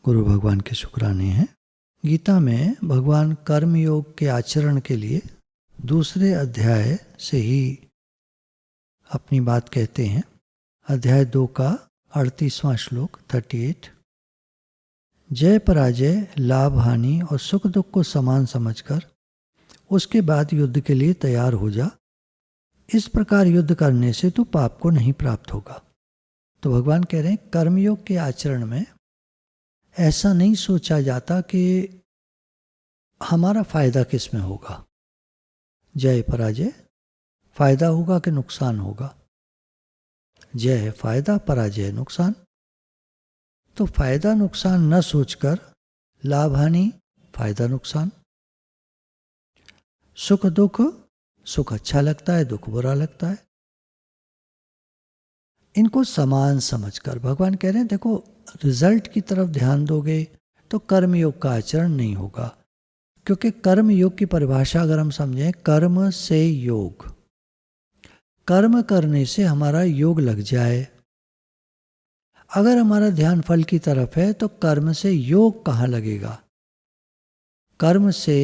गुरु भगवान के शुक्राने हैं। गीता में भगवान कर्म योग के आचरण के लिए दूसरे अध्याय से ही अपनी बात कहते हैं। अध्याय 2 का 38वां श्लोक 38। जय पराजय, लाभ हानि और सुख दुख को समान समझकर उसके बाद युद्ध के लिए तैयार हो जा। इस प्रकार युद्ध करने से तू पाप को नहीं प्राप्त होगा। तो भगवान कह रहे हैं कर्मयोग के आचरण में ऐसा नहीं सोचा जाता कि हमारा फायदा किस में होगा। जय पराजय, फायदा होगा कि नुकसान होगा। जय है फायदा, पराजय है नुकसान। तो फायदा नुकसान न सोचकर लाभ हानि, फायदा नुकसान, सुख दुख, सुख अच्छा लगता है, दुख बुरा लगता है, इनको समान समझकर भगवान कह रहे हैं देखो रिजल्ट की तरफ ध्यान दोगे तो कर्मयोग का आचरण नहीं होगा। क्योंकि कर्म योग की परिभाषा अगर हम समझें, कर्म से योग, कर्म करने से हमारा योग लग जाए। अगर हमारा ध्यान फल की तरफ है तो कर्म से योग कहाँ लगेगा। कर्म से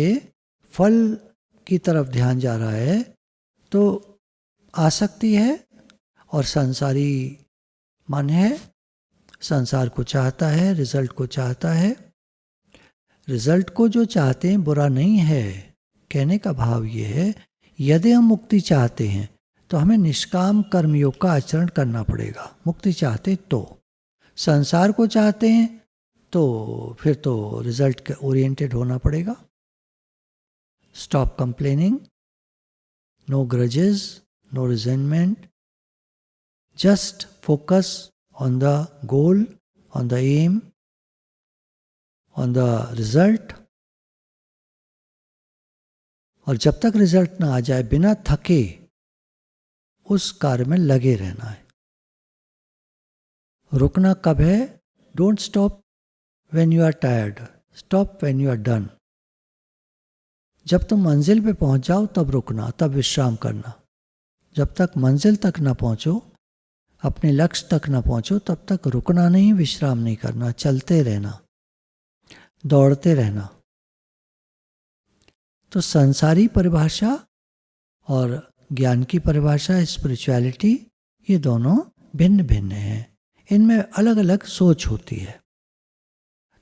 फल की तरफ ध्यान जा रहा है तो आसक्ति है और संसारी मन है, संसार को चाहता है, रिजल्ट को चाहता है। रिजल्ट को जो चाहते हैं बुरा नहीं है। कहने का भाव ये है यदि हम मुक्ति चाहते हैं तो हमें निष्काम कर्मयोग का आचरण करना पड़ेगा। मुक्ति चाहते तो, संसार को चाहते हैं तो फिर तो रिजल्ट के ओरिएंटेड होना पड़ेगा। Stop complaining, no grudges, no resentment, just focus on the goal, on the aim, on the result। और जब तक रिजल्ट ना आ जाए बिना थके उस कार्य में लगे रहना है। रुकना कब है? Don't stop when you are tired, stop when you are done. जब तुम मंजिल पे पहुंच जाओ तब रुकना, तब विश्राम करना। जब तक मंजिल तक ना पहुंचो, अपने लक्ष्य तक ना पहुंचो, तब तक रुकना नहीं, विश्राम नहीं करना, चलते रहना, दौड़ते रहना। तो संसारी परिभाषा और ज्ञान की परिभाषा, स्पिरिचुअलिटी, ये दोनों भिन्न भिन्न हैं। इनमें अलग अलग सोच होती है।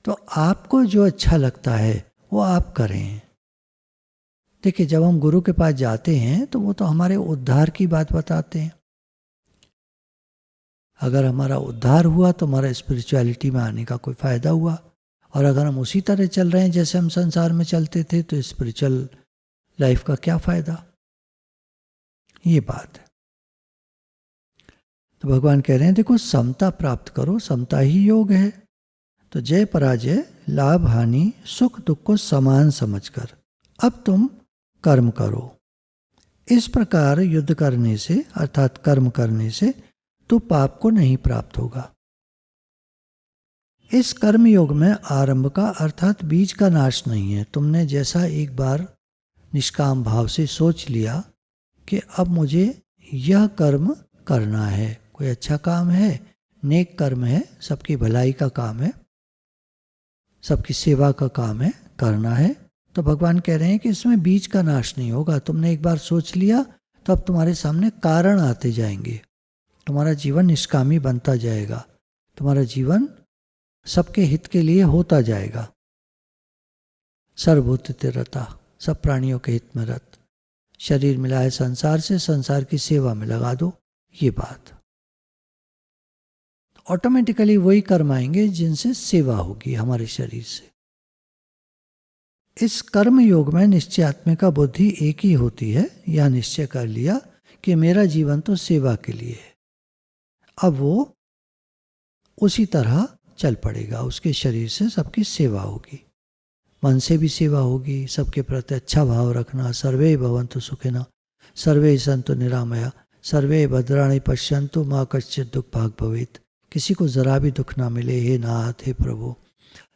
तो आपको जो अच्छा लगता है वो आप करें। देखिए जब हम गुरु के पास जाते हैं तो वो तो हमारे उद्धार की बात बताते हैं। अगर हमारा उद्धार हुआ तो हमारा स्पिरिचुअलिटी में आने का कोई फ़ायदा हुआ। और अगर हम उसी तरह चल रहे हैं जैसे हम संसार में चलते थे तो स्पिरिचुअल लाइफ का क्या फ़ायदा। ये बात है। तो भगवान कह रहे हैं देखो समता प्राप्त करो, समता ही योग है। तो जय पराजय, लाभ हानि, सुख दुख को समान समझकर अब तुम कर्म करो। इस प्रकार युद्ध करने से अर्थात कर्म करने से तो पाप को नहीं प्राप्त होगा। इस कर्म योग में आरंभ का अर्थात बीज का नाश नहीं है। तुमने जैसा एक बार निष्काम भाव से सोच लिया कि अब मुझे यह कर्म करना है, कोई अच्छा काम है, नेक कर्म है, सबकी भलाई का काम है, सबकी सेवा का काम है, करना है, तो भगवान कह रहे हैं कि इसमें बीज का नाश नहीं होगा। तुमने एक बार सोच लिया तो अब तुम्हारे सामने कारण आते जाएंगे, तुम्हारा जीवन निष्कामी बनता जाएगा, तुम्हारा जीवन सबके हित के लिए होता जाएगा। सर्वभूत रता, सब प्राणियों के हित में रत, शरीर मिला है संसार से, संसार की सेवा में लगा दो। ये बात ऑटोमेटिकली वही कर्म आएंगे जिनसे सेवा होगी हमारे शरीर से। इस कर्म योग में निश्चयात्मिका बुद्धि एक ही होती है। यह निश्चय कर लिया कि मेरा जीवन तो सेवा के लिए है। अब वो उसी तरह चल पड़ेगा, उसके शरीर से सबकी सेवा होगी, मन से भी सेवा होगी, सबके प्रति अच्छा भाव रखना। सर्वे भवन्तु सुखिनः, सर्वे सन्तु निरामया, सर्वे भद्राणि पश्यन्तु मा कश्चित् दुःख भाग् भवेत्। किसी को जरा भी दुख ना मिले हे नाथ, हे प्रभु,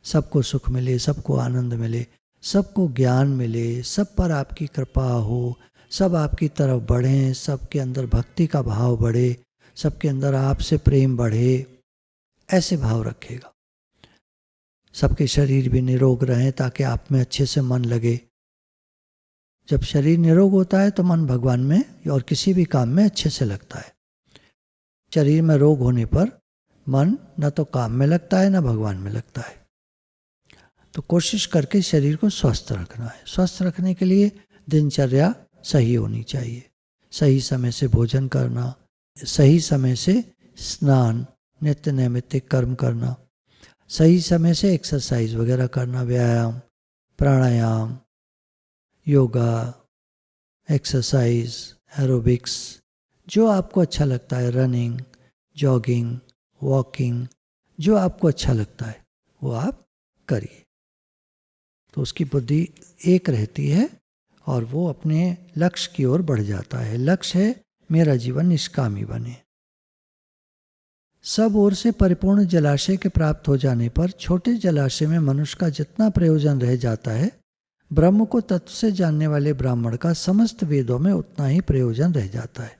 सबको सुख मिले, सबको आनंद मिले, सबको ज्ञान मिले, सब पर आपकी कृपा हो, सब आपकी तरफ बढ़ें, सबके अंदर भक्ति का भाव बढ़े, सबके अंदर आपसे प्रेम बढ़े, ऐसे भाव रखेगा। सबके शरीर भी निरोग रहें ताकि आप में अच्छे से मन लगे। जब शरीर निरोग होता है तो मन भगवान में और किसी भी काम में अच्छे से लगता है। शरीर में रोग होने पर मन न तो काम में लगता है न भगवान में लगता है। तो कोशिश करके शरीर को स्वस्थ रखना है। स्वस्थ रखने के लिए दिनचर्या सही होनी चाहिए। सही समय से भोजन करना, सही समय से स्नान, नित्य नैमित्तिक कर्म करना, सही समय से एक्सरसाइज वगैरह करना, व्यायाम, प्राणायाम, योगा, एक्सरसाइज, एरोबिक्स, जो आपको अच्छा लगता है, रनिंग, जॉगिंग, वॉकिंग, जो आपको अच्छा लगता है वो आप करिए। तो उसकी बुद्धि एक रहती है और वो अपने लक्ष्य की ओर बढ़ जाता है। लक्ष्य है मेरा जीवन निष्कामी बने। सब ओर से परिपूर्ण जलाशय के प्राप्त हो जाने पर छोटे जलाशय में मनुष्य का जितना प्रयोजन रह जाता है, ब्रह्म को तत्व से जानने वाले ब्राह्मण का समस्त वेदों में उतना ही प्रयोजन रह जाता है।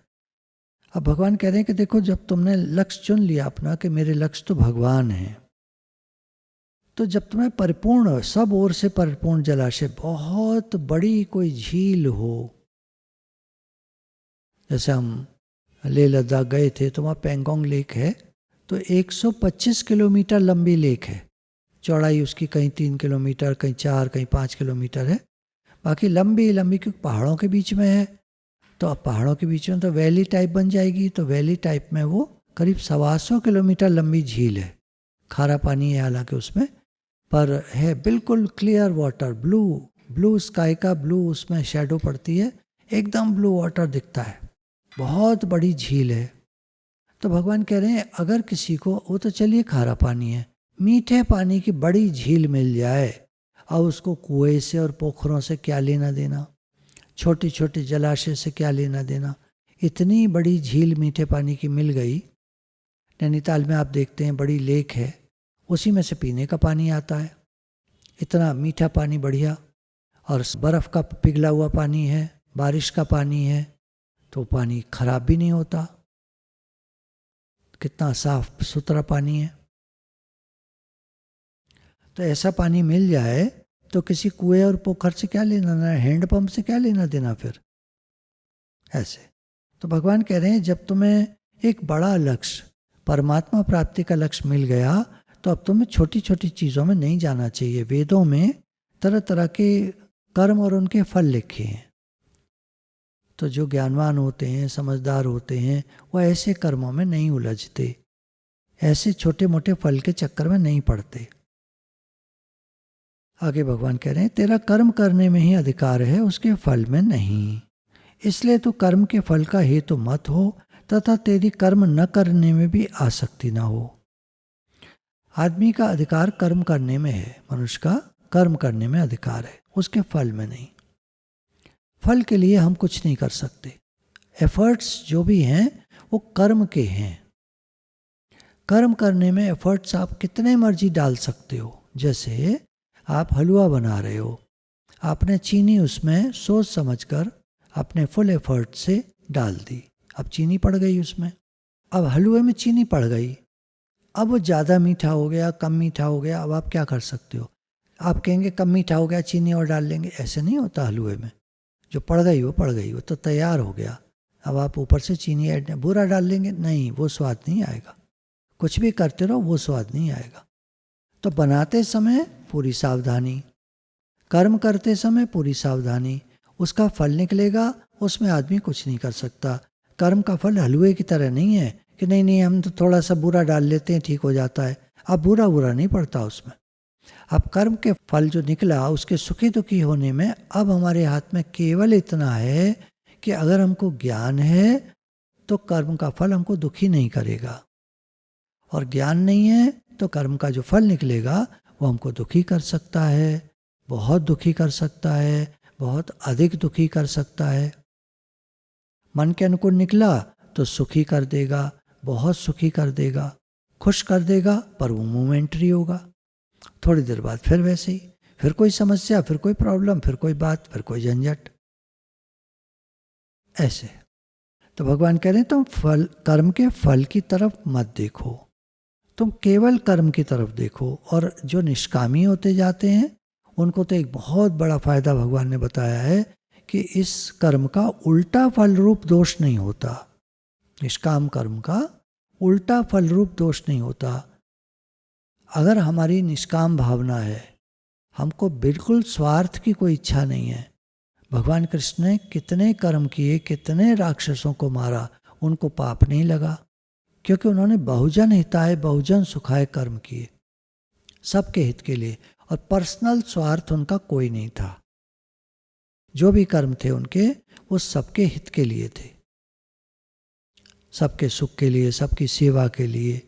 अब भगवान कह रहे हैं कि देखो, जब तुमने लक्ष्य चुन लिया अपना कि मेरे लक्ष्य तो भगवान है, तो जब तुम्हें परिपूर्ण, सब ओर से परिपूर्ण जलाशय, बहुत बड़ी कोई झील हो, जैसे हम लेह लद्दाख गए थे तो वहाँ पेंगोंग लेक है, तो 125 किलोमीटर लंबी लेक है। चौड़ाई उसकी कहीं 3 किलोमीटर, कहीं 4, कहीं 5 किलोमीटर है। बाकी लंबी लंबी, क्योंकि पहाड़ों के बीच में है, तो अब पहाड़ों के बीच में तो वैली टाइप बन जाएगी। तो वैली टाइप में वो करीब 125 किलोमीटर लंबी झील है। खारा पानी है हालांकि उसमें, पर है बिल्कुल क्लियर वाटर, ब्लू स्काई का ब्लू उसमें शेडो पड़ती है, एकदम ब्लू वाटर दिखता है। बहुत बड़ी झील है। तो भगवान कह रहे हैं अगर किसी को, वो तो चलिए खारा पानी है, मीठे पानी की बड़ी झील मिल जाए, और उसको कुएं से और पोखरों से क्या लेना देना, छोटी छोटी जलाशय से क्या लेना देना। इतनी बड़ी झील मीठे पानी की मिल गई। नैनीताल में आप देखते हैं बड़ी लेक है, उसी में से पीने का पानी आता है, इतना मीठा पानी बढ़िया, और बर्फ़ का पिघला हुआ पानी है, बारिश का पानी है, तो पानी खराब भी नहीं होता। कितना साफ सुथरा पानी है। तो ऐसा पानी मिल जाए तो किसी कुएं और पोखर से क्या लेना देना, हैंडपंप से क्या लेना देना फिर। ऐसे तो भगवान कह रहे हैं जब तुम्हें एक बड़ा लक्ष्य, परमात्मा प्राप्ति का लक्ष्य मिल गया, तो अब तुम्हें छोटी छोटी चीज़ों में नहीं जाना चाहिए। वेदों में तरह तरह के कर्म और उनके फल लिखे हैं। तो जो ज्ञानवान होते हैं, समझदार होते हैं, वो ऐसे कर्मों में नहीं उलझते, ऐसे छोटे मोटे फल के चक्कर में नहीं पड़ते। आगे भगवान कह रहे हैं तेरा कर्म करने में ही अधिकार है, उसके फल में नहीं। इसलिए तू कर्म के फल का हेतु मत हो, तथा तेरी कर्म न करने में भी आसक्ति न हो। आदमी का अधिकार कर्म करने में है, मनुष्य का कर्म करने में अधिकार है, उसके फल में नहीं। फल के लिए हम कुछ नहीं कर सकते। एफर्ट्स जो भी हैं वो कर्म के हैं। कर्म करने में एफर्ट्स आप कितने मर्जी डाल सकते हो। जैसे आप हलवा बना रहे हो, आपने चीनी उसमें सोच समझकर अपने फुल एफर्ट से डाल दी, अब चीनी पड़ गई उसमें। अब हलवे में चीनी पड़ गई, अब वो ज़्यादा मीठा हो गया, कम मीठा हो गया, अब आप क्या कर सकते हो। आप कहेंगे कम मीठा हो गया, चीनी और डाल लेंगे, ऐसे नहीं होता हलवे में। जो पड़ गई, वो तो तैयार हो गया, अब आप ऊपर से चीनी ऐड बुरा डाल लेंगे, नहीं, वो स्वाद नहीं आएगा। कुछ भी करते रहो वो स्वाद नहीं आएगा। तो बनाते समय पूरी सावधानी, कर्म करते समय पूरी सावधानी, उसका फल निकलेगा, उसमें आदमी कुछ नहीं कर सकता। कर्म का फल हलवे की तरह नहीं है कि नहीं हम तो थोड़ा सा बुरा डाल लेते हैं ठीक हो जाता है। अब बुरा नहीं पड़ता उसमें। अब कर्म के फल जो निकला, उसके सुखी दुखी होने में अब हमारे हाथ में केवल इतना है कि अगर हमको ज्ञान है तो कर्म का फल हमको दुखी नहीं करेगा, और ज्ञान नहीं है तो कर्म का जो फल निकलेगा वो हमको दुखी कर सकता है, बहुत दुखी कर सकता है, बहुत अधिक दुखी कर सकता है। मन के अनुकूल निकला तो सुखी कर देगा, बहुत सुखी कर देगा, खुश कर देगा, पर वो मोमेंटरी होगा। थोड़ी देर बाद फिर वैसे ही, फिर कोई समस्या, फिर कोई प्रॉब्लम, फिर कोई बात, फिर कोई झंझट, ऐसे। तो भगवान कह रहे हैं तुम कर्म के फल की तरफ मत देखो, तुम केवल कर्म की तरफ देखो। और जो निष्कामी होते जाते हैं उनको तो एक बहुत बड़ा फायदा भगवान ने बताया है कि इस कर्म का उल्टा फल रूप दोष नहीं होता। निष्काम कर्म का उल्टा फल रूप दोष नहीं होता। अगर हमारी निष्काम भावना है, हमको बिल्कुल स्वार्थ की कोई इच्छा नहीं है, भगवान कृष्ण ने कितने कर्म किए, कितने राक्षसों को मारा, उनको पाप नहीं लगा, क्योंकि उन्होंने बहुजन हिताय बहुजन सुखाय कर्म किए, सबके हित के लिए, और पर्सनल स्वार्थ उनका कोई नहीं था। जो भी कर्म थे उनके, वो सबके हित के लिए थे, सबके सुख के लिए, सबकी सेवा के लिए।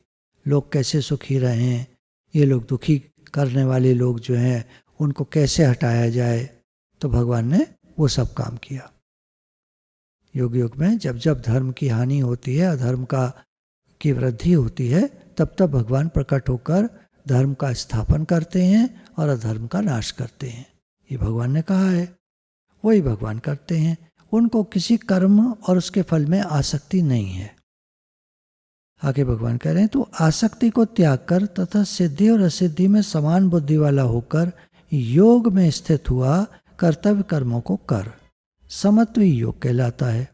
लोग कैसे सुखी रहें, ये लोग दुखी करने वाले लोग जो हैं उनको कैसे हटाया जाए, तो भगवान ने वो सब काम किया। युग युग में जब जब धर्म की हानि होती है, अधर्म की वृद्धि होती है, तब तब भगवान प्रकट होकर धर्म का स्थापन करते हैं और अधर्म का नाश करते हैं। ये भगवान ने कहा है, वही भगवान करते हैं। उनको किसी कर्म और उसके फल में आसक्ति नहीं है। आगे भगवान कह रहे हैं, तो आसक्ति को त्याग कर तथा सिद्धि और असिद्धि में समान बुद्धि वाला होकर योग में स्थित हुआ कर्तव्य कर्मों को कर। समत्व योग कहलाता है।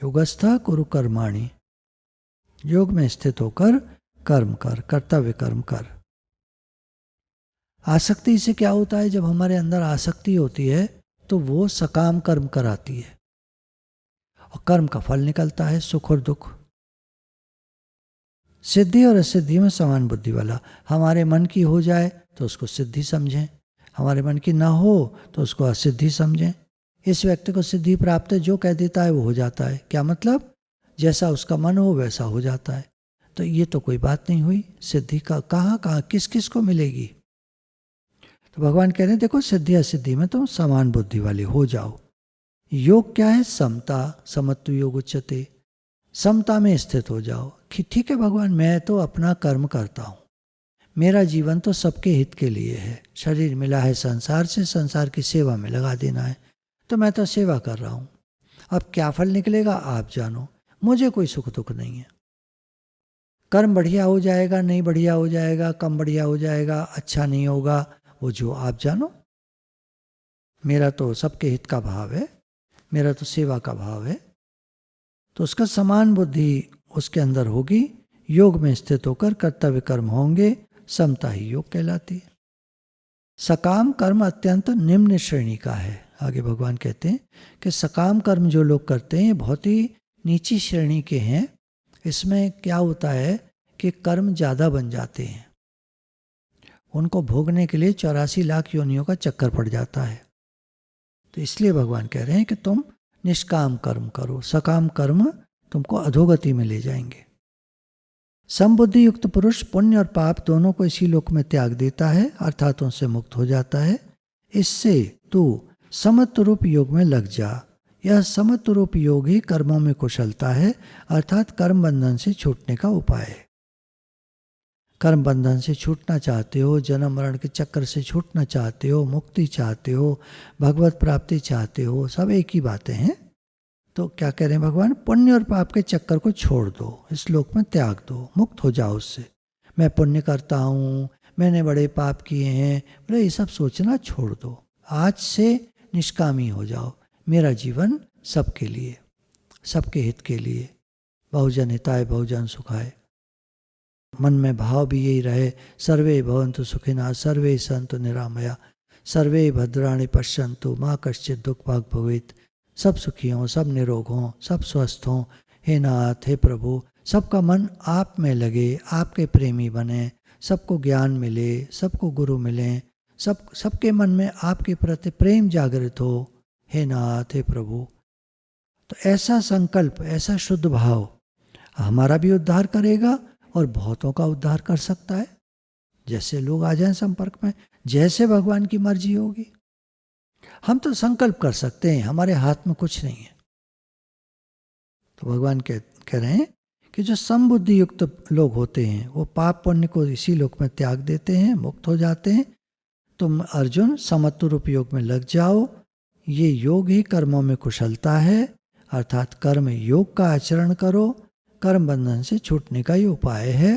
योगस्था कुरु कर्माणि, योग में स्थित होकर कर्म कर, कर्तव्य कर्म कर। आसक्ति से क्या होता है, जब हमारे अंदर आसक्ति होती है तो वो सकाम कर्म कराती है और कर्म का फल निकलता है सुख और दुख। सिद्धि और असिद्धि में समान बुद्धि वाला, हमारे मन की हो जाए तो उसको सिद्धि समझें, हमारे मन की ना हो तो उसको असिद्धि समझें। इस व्यक्ति को सिद्धि प्राप्त है, जो कह देता है वो हो जाता है। क्या मतलब, जैसा उसका मन हो वैसा हो जाता है। तो ये तो कोई बात नहीं हुई। सिद्धि का कहाँ किस किस को मिलेगी। तो भगवान कह रहे हैं, देखो सिद्धि असिद्धि में तुम समान बुद्धि वाले हो जाओ। योग क्या है, समता, समत्व योग उच्यते, समता में स्थित हो जाओ कि ठीक है भगवान, मैं तो अपना कर्म करता हूँ, मेरा जीवन तो सबके हित के लिए है, शरीर मिला है संसार से, संसार की सेवा में लगा देना है, तो मैं तो सेवा कर रहा हूँ। अब क्या फल निकलेगा आप जानो, मुझे कोई सुख दुख नहीं है। कर्म बढ़िया हो जाएगा, नहीं बढ़िया हो जाएगा, कम बढ़िया हो जाएगा, अच्छा नहीं होगा, वो जो आप जानो। मेरा तो सबके हित का भाव है, मेरा तो सेवा का भाव है। तो उसका समान बुद्धि उसके अंदर होगी, योग में स्थित होकर कर्तव्य कर्म होंगे, समता ही योग कहलाती है। सकाम कर्म अत्यंत निम्न श्रेणी का है। आगे भगवान कहते हैं कि सकाम कर्म जो लोग करते हैं बहुत ही नीची श्रेणी के हैं। इसमें क्या होता है कि कर्म ज़्यादा बन जाते हैं, उनको भोगने के लिए 84 लाख योनियों का चक्कर पड़ जाता है। तो इसलिए भगवान कह रहे हैं कि तुम निष्काम कर्म करो, सकाम कर्म तुमको अधोगति में ले जाएंगे। समबुद्धि युक्त पुरुष पुण्य और पाप दोनों को इसी लोक में त्याग देता है, अर्थात उनसे मुक्त हो जाता है। इससे तू समत्व रूप योग में लग जा। यह समत्व रूप योग ही कर्मों में कुशलता है, अर्थात कर्म बंधन से छूटने का उपाय है। कर्म बंधन से छूटना चाहते हो, जन्म मरण के चक्कर से छूटना चाहते हो, मुक्ति चाहते हो, भगवत प्राप्ति चाहते हो, सब एक ही बातें हैं। तो क्या कह रहे हैं भगवान, पुण्य और पाप के चक्कर को छोड़ दो, इस श्लोक में त्याग दो, मुक्त हो जाओ उससे। मैं पुण्य करता हूँ, मैंने बड़े पाप किए हैं, बोले ये सब सोचना छोड़ दो। आज से निष्कामी हो जाओ, मेरा जीवन सबके लिए, सबके हित के लिए, बहुजन हिताय बहुजन सुखाय। मन में भाव भी यही रहे, सर्वे भवन्तु सुखिनः सर्वे सन्तु निरामया सर्वे भद्राणि पश्यन्तु माँ कश्चित् दुख भाग भवेत्। सब सुखी हों, सब निरोग हों, सब स्वस्थ हों। हे नाथ, हे प्रभु, सबका मन आप में लगे, आपके प्रेमी बने, सबको ज्ञान मिले, सबको गुरु मिले, सबके मन में आपके प्रति प्रेम जागृत हो। हे नाथ, हे प्रभु। तो ऐसा संकल्प, ऐसा शुद्ध भाव हमारा भी उद्धार करेगा और बहुतों का उद्धार कर सकता है। जैसे लोग आ जाएं संपर्क में, जैसे भगवान की मर्जी होगी। हम तो संकल्प कर सकते हैं, हमारे हाथ में कुछ नहीं है। तो भगवान कह रहे हैं कि जो समबुद्धि युक्त लोग होते हैं वो पाप पुण्य को इसी लोक में त्याग देते हैं, मुक्त हो जाते हैं। तुम अर्जुन समत्व रूप योग में लग जाओ। ये योग ही कर्मों में कुशलता है, अर्थात कर्म योग का आचरण करो। कर्म बंधन से छूटने का ये उपाय है।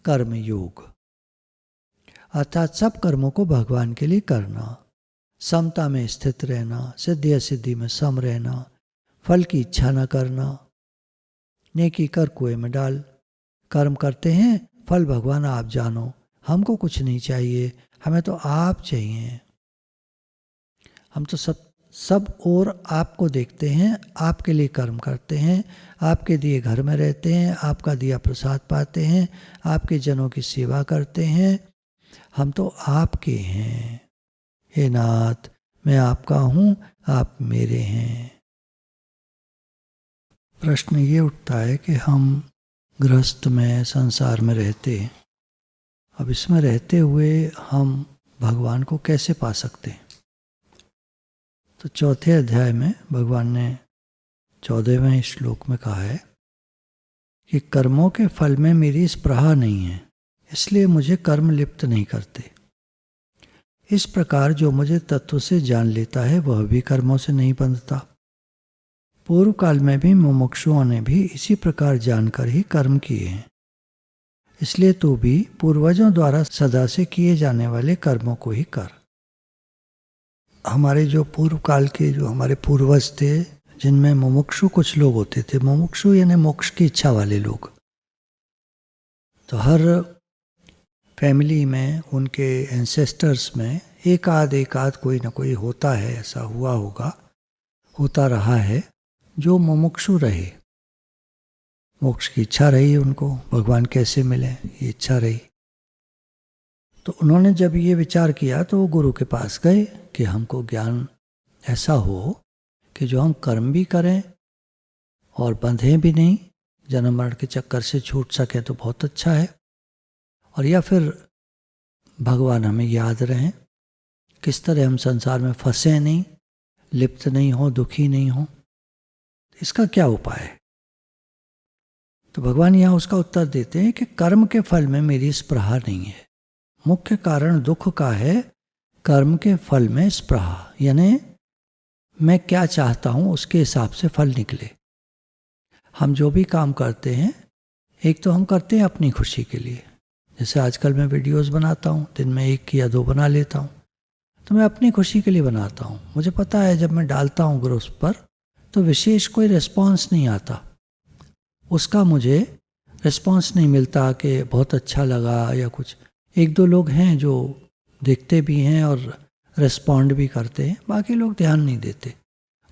कर्म योग, अर्थात सब कर्मों को भगवान के लिए करना, समता में स्थित रहना, सिद्धि असिद्धि में सम रहना, फल की इच्छा न करना, नेकी कर कुएं में डाल। कर्म करते हैं, फल भगवान आप जानो, हमको कुछ नहीं चाहिए, हमें तो आप चाहिए। हम तो सब और आपको देखते हैं, आपके लिए कर्म करते हैं, आपके दिए घर में रहते हैं, आपका दिया प्रसाद पाते हैं, आपके जनों की सेवा करते हैं, हम तो आपके हैं। हे नाथ, मैं आपका हूँ, आप मेरे हैं। प्रश्न ये उठता है कि हम गृहस्थ में, संसार में रहते हैं, अब इसमें रहते हुए हम भगवान को कैसे पा सकते हैं? तो चौथे अध्याय में भगवान ने 14वें श्लोक में कहा है कि कर्मों के फल में मेरी स्पृहा नहीं है, इसलिए मुझे कर्म लिप्त नहीं करते। इस प्रकार जो मुझे तत्व से जान लेता है वह भी कर्मों से नहीं बंधता। पूर्व काल में भी मुमुक्षुओं ने भी इसी प्रकार जानकर ही कर्म किए हैं, इसलिए तू भी पूर्वजों द्वारा सदा से किए जाने वाले कर्मों को ही कर। हमारे जो पूर्व काल के जो हमारे पूर्वज थे, जिनमें मुमुक्षु कुछ लोग होते थे, मुमुक्षु यानी मोक्ष की इच्छा वाले लोग, तो हर फैमिली में, उनके एंसेस्टर्स में एक आध कोई ना कोई होता है, ऐसा हुआ होगा, होता रहा है, जो मुमुक्षु रहे, मोक्ष की इच्छा रही उनको, भगवान कैसे मिले ये इच्छा रही। तो उन्होंने जब ये विचार किया तो वो गुरु के पास गए कि हमको ज्ञान ऐसा हो कि जो हम कर्म भी करें और बंधें भी नहीं, जन्म मरण के चक्कर से छूट सके तो बहुत अच्छा है, और या फिर भगवान हमें याद रहें, किस तरह हम संसार में फंसे नहीं, लिप्त नहीं हो, दुखी नहीं हो, इसका क्या उपाय है? तो भगवान यहाँ उसका उत्तर देते हैं कि कर्म के फल में मेरी स्पृहा नहीं है। मुख्य कारण दुख का है कर्म के फल में स्पृहा, यानी मैं क्या चाहता हूँ उसके हिसाब से फल निकले। हम जो भी काम करते हैं, एक तो हम करते हैं अपनी खुशी के लिए, जैसे आजकल मैं वीडियोस बनाता हूँ, दिन में 1 या 2 बना लेता हूँ, तो मैं अपनी खुशी के लिए बनाता हूँ। मुझे पता है जब मैं डालता हूँ ग्रुप्स पर तो विशेष कोई रिस्पॉन्स नहीं आता, उसका मुझे रिस्पॉन्स नहीं मिलता कि बहुत अच्छा लगा या कुछ। 1-2 लोग हैं जो देखते भी हैं और रिस्पॉन्ड भी करते हैं, बाकी लोग ध्यान नहीं देते।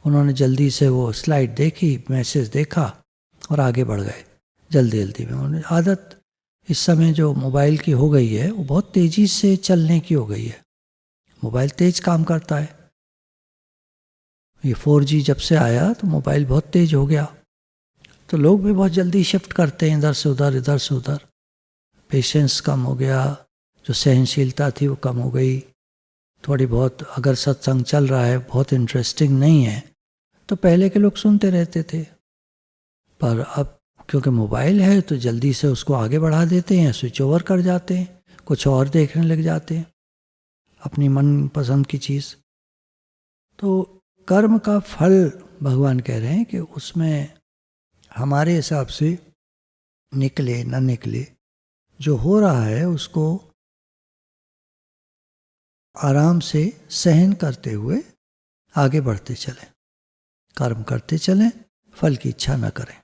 उन्होंने जल्दी से वो स्लाइड देखी, मैसेज देखा और आगे बढ़ गए जल्दी जल्दी में। उन्हें आदत इस समय जो मोबाइल की हो गई है वो बहुत तेज़ी से चलने की हो गई है। मोबाइल तेज़ काम करता है, ये 4G जब से आया तो मोबाइल बहुत तेज़ हो गया, तो लोग भी बहुत जल्दी शिफ्ट करते हैं इधर से उधर, इधर से उधर। पेशेंस कम हो गया, जो सहनशीलता थी वो कम हो गई थोड़ी बहुत। अगर सत्संग चल रहा है, बहुत इंटरेस्टिंग नहीं है, तो पहले के लोग सुनते रहते थे, पर अब क्योंकि मोबाइल है तो जल्दी से उसको आगे बढ़ा देते हैं, स्विच ओवर कर जाते हैं, कुछ और देखने लग जाते हैं अपनी मन पसंद की चीज़। तो कर्म का फल भगवान कह रहे हैं कि उसमें हमारे हिसाब से निकले न निकले, जो हो रहा है उसको आराम से सहन करते हुए आगे बढ़ते चलें, कर्म करते चलें, फल की इच्छा न करें।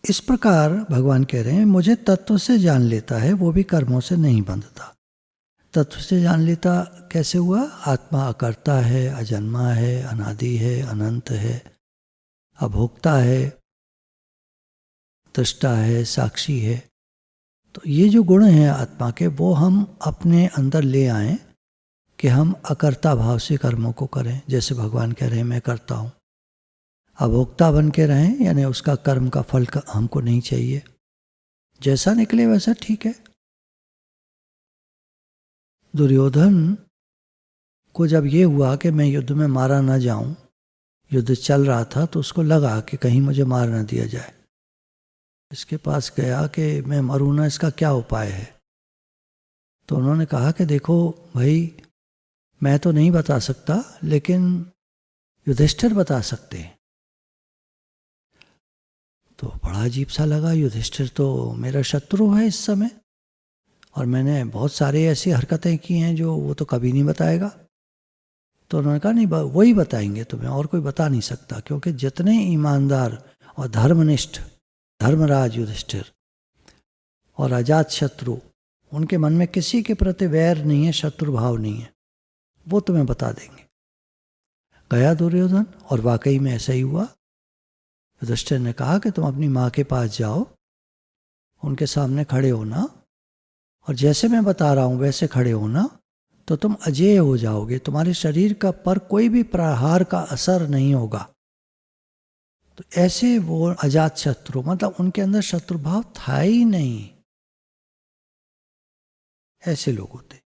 इस प्रकार भगवान कह रहे हैं मुझे तत्व से जान लेता है, वो भी कर्मों से नहीं बंधता। तत्व से जान लेता कैसे हुआ? आत्मा अकर्ता है, अजन्मा है, अनादि है, अनंत है, अभोक्ता है, दृष्टा है, साक्षी है। तो ये जो गुण हैं आत्मा के, वो हम अपने अंदर ले आएं कि हम अकर्ता भाव से कर्मों को करें, जैसे भगवान कह रहे हैं मैं करता हूँ। अभोक्ता बन के रहें, यानी उसका कर्म का फल का हमको नहीं चाहिए, जैसा निकले वैसा ठीक है। दुर्योधन को जब ये हुआ कि मैं युद्ध में मारा ना जाऊं, युद्ध चल रहा था तो उसको लगा कि कहीं मुझे मार ना दिया जाए, इसके पास गया कि मैं मरूं ना, इसका क्या उपाय है? तो उन्होंने कहा कि देखो भाई, मैं तो नहीं बता सकता, लेकिन युधिष्ठिर बता सकते हैं। तो बड़ा अजीब सा लगा, युधिष्ठिर तो मेरा शत्रु है इस समय, और मैंने बहुत सारे ऐसी हरकतें की हैं जो वो तो कभी नहीं बताएगा। तो उन्होंने कहा नहीं, वही बताएंगे तुम्हें, और कोई बता नहीं सकता, क्योंकि जितने ईमानदार और धर्मनिष्ठ धर्मराज युधिष्ठिर और अजात शत्रु, उनके मन में किसी के प्रति वैर नहीं है, शत्रु भाव नहीं है, वो तुम्हें बता देंगे। गया दुर्योधन, और वाकई में ऐसा ही हुआ। युधिष्ठिर ने कहा कि तुम अपनी माँ के पास जाओ, उनके सामने खड़े होना, और जैसे मैं बता रहा हूँ वैसे खड़े होना, तो तुम अजेय हो जाओगे, तुम्हारे शरीर का पर कोई भी प्रहार का असर नहीं होगा। तो ऐसे वो अजात शत्रु, मतलब उनके अंदर शत्रु भाव था ही नहीं, ऐसे लोग होते।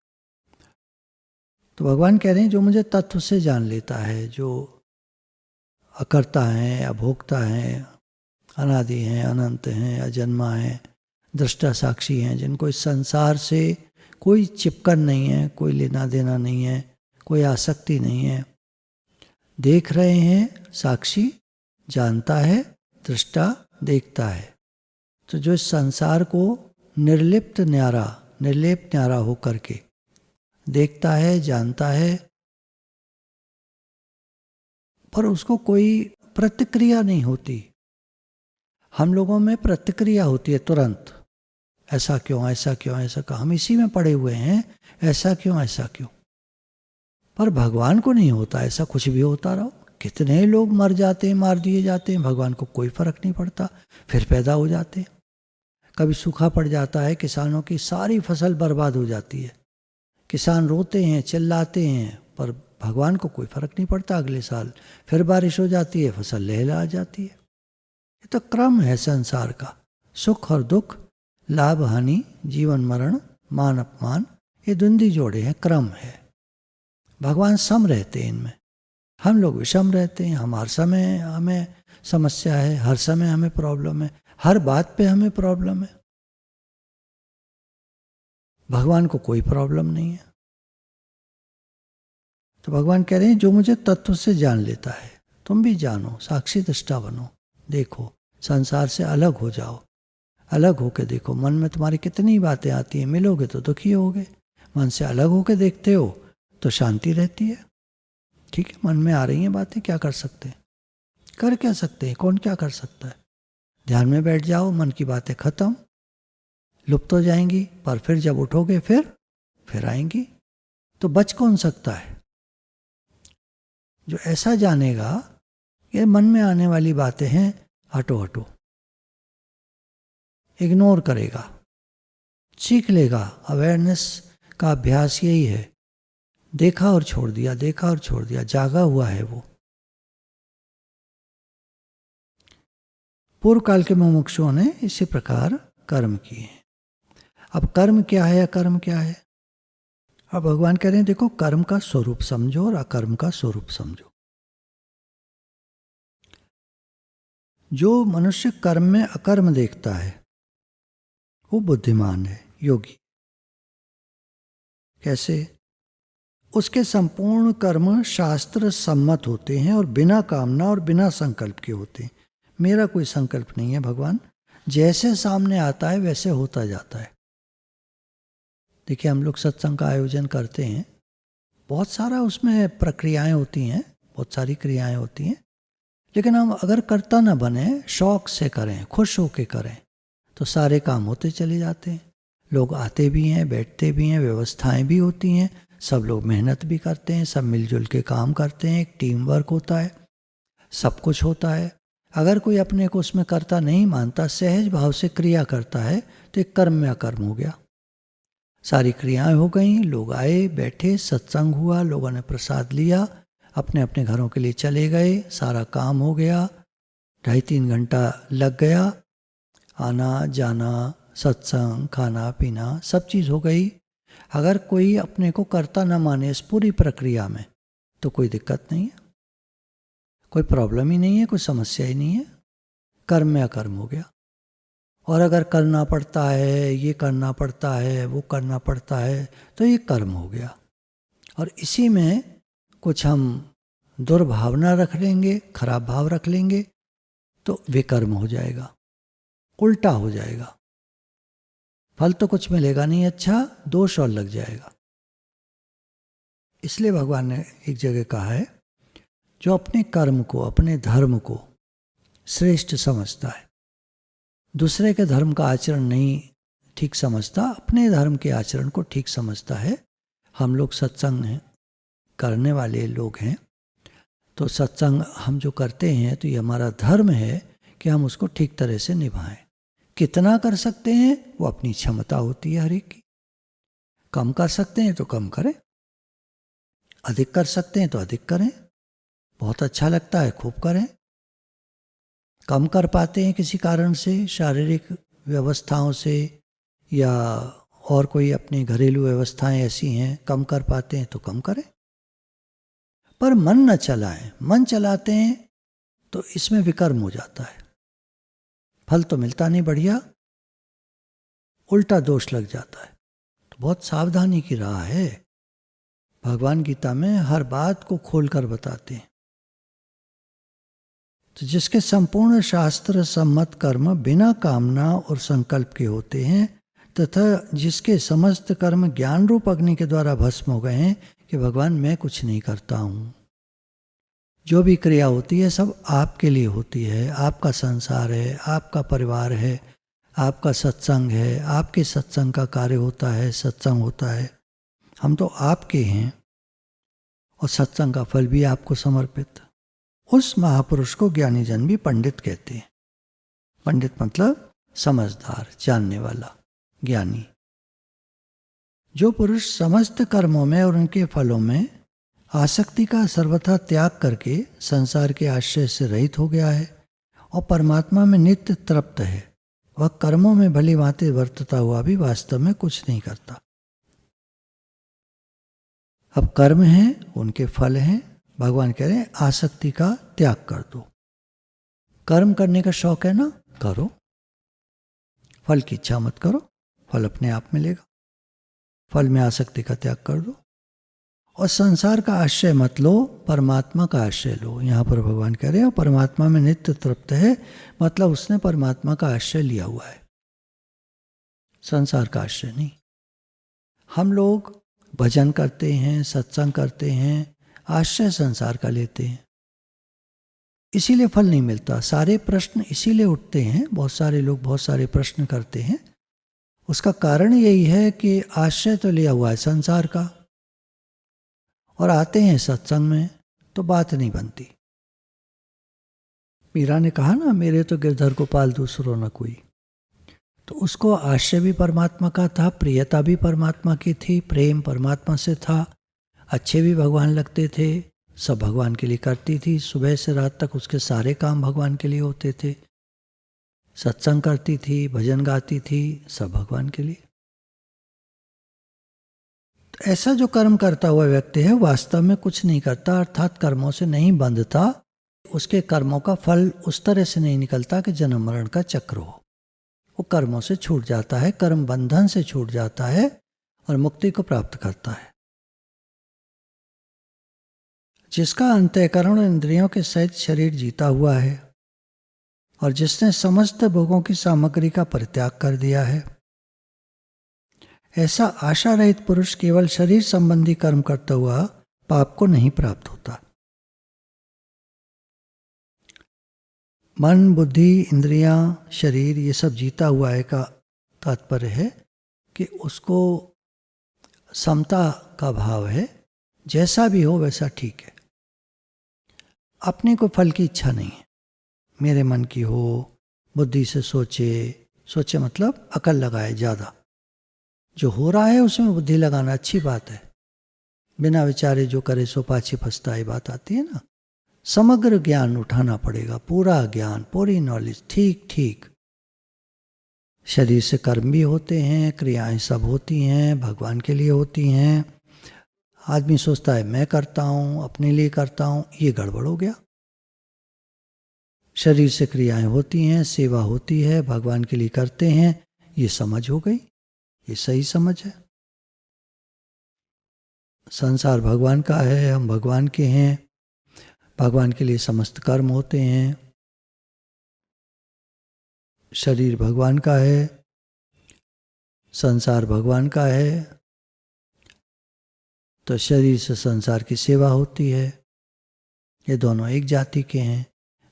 तो भगवान कह रहे हैं जो मुझे तत्व से जान लेता है, जो अकर्ता है, अभोक्ता है, अनादि हैं, अनंत हैं, अजन्मा है, दृष्टा साक्षी हैं, जिनको इस संसार से कोई चिपकन नहीं है, कोई लेना देना नहीं है, कोई आसक्ति नहीं है, देख रहे हैं साक्षी, जानता है दृष्टा, देखता है। तो जो इस संसार को निर्लिप्त न्यारा हो करके देखता है, जानता है, पर उसको कोई प्रतिक्रिया नहीं होती। हम लोगों में प्रतिक्रिया होती है तुरंत, ऐसा क्यों, ऐसा क्यों, ऐसा क्यों, हम इसी में पड़े हुए हैं, ऐसा क्यों, ऐसा क्यों। पर भगवान को नहीं होता ऐसा, कुछ भी होता रहो, कितने लोग मर जाते हैं, मार दिए जाते हैं, भगवान को कोई फर्क नहीं पड़ता, फिर पैदा हो जाते हैं। कभी सूखा पड़ जाता है, किसानों की सारी फसल बर्बाद हो जाती है, किसान रोते हैं, चिल्लाते हैं, पर भगवान को कोई फर्क नहीं पड़ता, अगले साल फिर बारिश हो जाती है, फसल लहला जाती है। ये तो क्रम है संसार का, सुख और दुख, लाभ हानि, जीवन मरण, मान अपमान, ये द्वंद्वी जोड़े हैं, क्रम है। भगवान सम रहते हैं इनमें, हम लोग विषम रहते हैं। हर समय हमें समस्या है, हर समय हमें प्रॉब्लम है, हर बात पे हमें प्रॉब्लम है। भगवान को कोई प्रॉब्लम नहीं है। तो भगवान कह रहे हैं जो मुझे तत्व से जान लेता है, तुम भी जानो, साक्षी दृष्टा बनो, देखो, संसार से अलग हो जाओ, अलग होके देखो, मन में तुम्हारी कितनी बातें आती हैं, मिलोगे तो दुखी होगे, मन से अलग होके देखते हो तो शांति रहती है। ठीक है, मन में आ रही हैं बातें, क्या कर सकते हैं, कर क्या सकते हैं, कौन क्या कर सकता है। ध्यान में बैठ जाओ, मन की बातें खत्म, लुप्त हो जाएंगी, पर फिर जब उठोगे फिर आएंगी। तो बच कौन सकता है? जो ऐसा जानेगा ये मन में आने वाली बातें हैं, हटो हटो, इग्नोर करेगा, सीख लेगा। अवेयरनेस का अभ्यास यही है, देखा और छोड़ दिया, देखा और छोड़ दिया, जागा हुआ है वो। पूर्व काल के मुमुक्षुओं ने इसी प्रकार कर्म किए। अब कर्म क्या है, अकर्म क्या है? अब भगवान कह रहे हैं देखो, कर्म का स्वरूप समझो और अकर्म का स्वरूप समझो। जो मनुष्य कर्म में अकर्म देखता है वो बुद्धिमान है, योगी। कैसे? उसके संपूर्ण कर्म शास्त्र सम्मत होते हैं और बिना कामना और बिना संकल्प के होते हैं। मेरा कोई संकल्प नहीं है भगवान, जैसे सामने आता है वैसे होता जाता है। देखिए, हम लोग सत्संग का आयोजन करते हैं, बहुत सारा उसमें प्रक्रियाएं होती हैं, बहुत सारी क्रियाएं होती हैं, लेकिन हम अगर कर्ता न बने, शौक से करें, खुश होके करें, तो सारे काम होते चले जाते हैं। लोग आते भी हैं, बैठते भी हैं, व्यवस्थाएं भी होती हैं, सब लोग मेहनत भी करते हैं, सब मिलजुल के काम करते हैं, एक टीम वर्क होता है, सब कुछ होता है। अगर कोई अपने को उसमें कर्ता नहीं मानता, सहज भाव से क्रिया करता है, तो एक कर्म में अकर्म हो गया। सारी क्रियाएं हो गई, लोग आए, बैठे, सत्संग हुआ, लोगों ने प्रसाद लिया, अपने अपने घरों के लिए चले गए, सारा काम हो गया, 2.5-3 घंटा लग गया, आना जाना, सत्संग, खाना पीना, सब चीज़ हो गई। अगर कोई अपने को कर्ता न माने इस पूरी प्रक्रिया में, तो कोई दिक्कत नहीं है, कोई प्रॉब्लम ही नहीं है, कोई समस्या ही नहीं है, कर्म में अकर्म हो गया। और अगर करना पड़ता है, ये करना पड़ता है, वो करना पड़ता है, तो ये कर्म हो गया। और इसी में कुछ हम दुर्भावना रख लेंगे, खराब भाव रख लेंगे, तो विकर्म हो जाएगा। उल्टा हो जाएगा, फल तो कुछ मिलेगा नहीं अच्छा, दोष और लग जाएगा। इसलिए भगवान ने एक जगह कहा है, जो अपने कर्म को, अपने धर्म को श्रेष्ठ समझता है, दूसरे के धर्म का आचरण नहीं ठीक समझता, अपने धर्म के आचरण को ठीक समझता है। हम लोग सत्संग करने वाले लोग हैं, तो सत्संग हम जो करते हैं तो ये हमारा धर्म है कि हम उसको ठीक तरह से निभाएं। कितना कर सकते हैं वो अपनी क्षमता होती है हर एक की। कम कर सकते हैं तो कम करें, अधिक कर सकते हैं तो अधिक करें, बहुत अच्छा लगता है खूब करें। कम कर पाते हैं किसी कारण से, शारीरिक व्यवस्थाओं से, या और कोई अपनी घरेलू व्यवस्थाएं ऐसी हैं, कम कर पाते हैं तो कम करें, पर मन न चलाएं। मन चलाते हैं तो इसमें विकर्म हो जाता है, फल तो मिलता नहीं बढ़िया, उल्टा दोष लग जाता है। तो बहुत सावधानी की राह है। भगवान गीता में हर बात को खोलकर बताते हैं। तो जिसके संपूर्ण शास्त्र सम्मत कर्म बिना कामना और संकल्प के होते हैं, तथा जिसके समस्त कर्म ज्ञान रूप अग्नि के द्वारा भस्म हो गए हैं कि भगवान मैं कुछ नहीं करता हूँ, जो भी क्रिया होती है सब आपके लिए होती है, आपका संसार है, आपका परिवार है, आपका सत्संग है, आपके सत्संग का कार्य होता है, सत्संग होता है, हम तो आपके हैं और सत्संग का फल भी आपको समर्पित। उस महापुरुष को ज्ञानी जन भी पंडित कहते हैं। पंडित मतलब समझदार, जानने वाला, ज्ञानी। जो पुरुष समस्त कर्मों में और उनके फलों में आसक्ति का सर्वथा त्याग करके संसार के आश्रय से रहित हो गया है और परमात्मा में नित्य तृप्त है, वह कर्मों में भली भांति वर्तता हुआ भी वास्तव में कुछ नहीं करता। अब कर्म हैं, उनके फल हैं। भगवान कह रहे हैं आसक्ति का त्याग कर दो। कर्म करने का शौक है ना, करो, फल की इच्छा मत करो, फल अपने आप मिलेगा। फल में आसक्ति का त्याग कर दो और संसार का आश्रय मत लो, परमात्मा का आश्रय लो। यहाँ पर भगवान कह रहे हैं परमात्मा में नित्य तृप्त है, मतलब उसने परमात्मा का आश्रय लिया हुआ है, संसार का आश्रय नहीं। हम लोग भजन करते हैं, सत्संग करते हैं, आश्रय संसार का लेते हैं, इसीलिए फल नहीं मिलता। सारे प्रश्न इसीलिए उठते हैं, बहुत सारे लोग बहुत सारे प्रश्न करते हैं। उसका कारण यही है कि आश्रय तो लिया हुआ है संसार का, और आते हैं सत्संग में तो बात नहीं बनती। मीरा ने कहा ना, मेरे तो गिरधर गोपाल दूसरो न कोई। तो उसको आश्रय भी परमात्मा का था, प्रियता भी परमात्मा की थी, प्रेम परमात्मा से था, अच्छे भी भगवान लगते थे, सब भगवान के लिए करती थी, सुबह से रात तक उसके सारे काम भगवान के लिए होते थे, सत्संग करती थी, भजन गाती थी, सब भगवान के लिए। तो ऐसा जो कर्म करता हुआ व्यक्ति है वास्तव में कुछ नहीं करता, अर्थात कर्मों से नहीं बंधता। उसके कर्मों का फल उस तरह से नहीं निकलता कि जन्म मरण का चक्र हो। वो कर्मों से छूट जाता है, कर्म बंधन से छूट जाता है और मुक्ति को प्राप्त करता है। जिसका अंतःकरण और इंद्रियों के सहित शरीर जीता हुआ है और जिसने समस्त भोगों की सामग्री का परित्याग कर दिया है, ऐसा आशा रहित पुरुष केवल शरीर संबंधी कर्म करता हुआ पाप को नहीं प्राप्त होता। मन, बुद्धि, इंद्रियां, शरीर ये सब जीता हुआ है का तात्पर्य है कि उसको समता का भाव है, जैसा भी हो वैसा ठीक है, अपने को फल की इच्छा नहीं है, मेरे मन की हो, बुद्धि से सोचे मतलब अकल लगाए ज़्यादा, जो हो रहा है उसमें बुद्धि लगाना अच्छी बात है, बिना विचारे जो करे सो पाछे पछताए बात आती है ना। समग्र ज्ञान उठाना पड़ेगा, पूरा ज्ञान, पूरी नॉलेज, ठीक ठीक। शरीर से कर्म भी होते हैं, क्रियाएं सब होती हैं, भगवान के लिए होती हैं। आदमी सोचता है मैं करता हूँ, अपने लिए करता हूँ, ये गड़बड़ हो गया। शरीर से क्रियाएं होती हैं, सेवा होती है, भगवान के लिए करते हैं, ये समझ हो गई, ये सही समझ है। संसार भगवान का है, हम भगवान के हैं, भगवान के लिए समस्त कर्म होते हैं। शरीर भगवान का है, संसार भगवान का है, तो शरीर से संसार की सेवा होती है। ये दोनों एक जाति के हैं।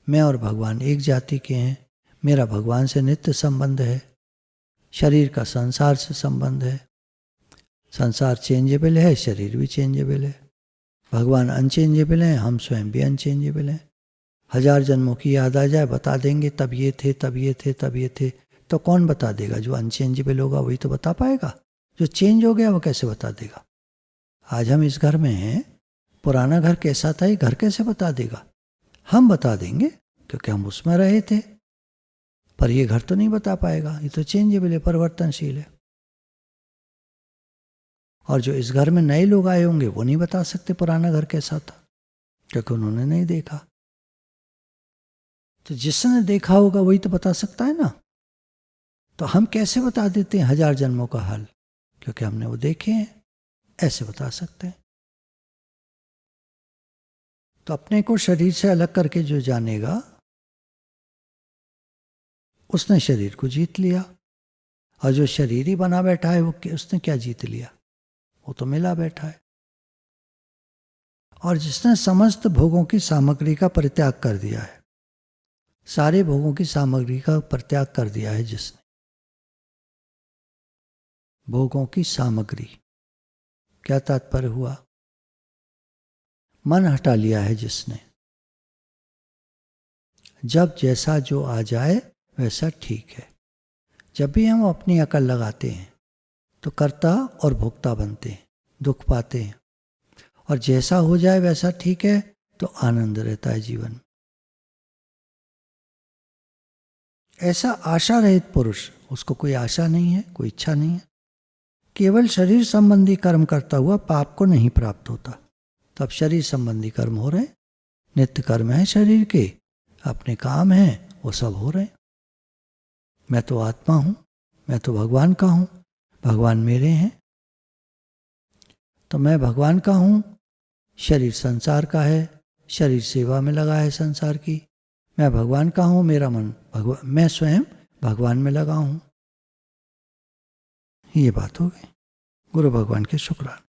मैं और भगवान एक जाति के हैं। मेरा भगवान से नित्य संबंध है, शरीर का संसार से संबंध है। संसार चेंजेबल है, शरीर भी चेंजेबल है। भगवान अनचेंजेबल हैं, हम स्वयं भी अनचेंजेबल हैं। 1000 जन्मों की याद आ जाए, बता देंगे तब ये थे, तब ये थे, तब ये थे। तो कौन बता देगा? जो अनचेंजेबल होगा वही तो बता पाएगा। जो चेंज हो गया वो कैसे बता देगा? आज हम इस घर में हैं, पुराना घर कैसा था ये घर कैसे बता देगा? हम बता देंगे क्योंकि हम उसमें रहे थे, पर ये घर तो नहीं बता पाएगा। ये तो चेंजेबल है, परिवर्तनशील है। और जो इस घर में नए लोग आए होंगे वो नहीं बता सकते पुराना घर कैसा था, क्योंकि उन्होंने नहीं देखा। तो जिसने देखा होगा वही तो बता सकता है ना। तो हम कैसे बता देते हैं 1000 जन्मों का हाल? क्योंकि हमने वो देखे हैं, ऐसे बता सकते हैं। तो अपने को शरीर से अलग करके जो जानेगा उसने शरीर को जीत लिया। और जो शरीर ही बना बैठा है वो उसने क्या जीत लिया? वो तो मिला बैठा है। और जिसने समस्त भोगों की सामग्री का परित्याग कर दिया है, सारे भोगों की सामग्री का परित्याग कर दिया है जिसने, भोगों की सामग्री क्या तात्पर्य हुआ? मन हटा लिया है जिसने। जब जैसा जो आ जाए वैसा ठीक है। जब भी हम अपनी अकल लगाते हैं तो कर्ता और भोक्ता बनते हैं, दुख पाते हैं। और जैसा हो जाए वैसा ठीक है तो आनंद रहता है जीवन में। ऐसा आशा रहित पुरुष, उसको कोई आशा नहीं है, कोई इच्छा नहीं है, केवल शरीर संबंधी कर्म करता हुआ पाप को नहीं प्राप्त होता। तब शरीर संबंधी कर्म हो रहे, नित्य कर्म है शरीर के, अपने काम हैं वो सब हो रहे। मैं तो आत्मा हूं, मैं तो भगवान का हूं, भगवान मेरे हैं। तो मैं भगवान का हूं, शरीर संसार का है, शरीर सेवा में लगा है संसार की। मैं भगवान का हूं, मेरा मन भगवान, मैं स्वयं भगवान में लगा हूं। ये बात हो गई। गुरु भगवान के शुक्राने।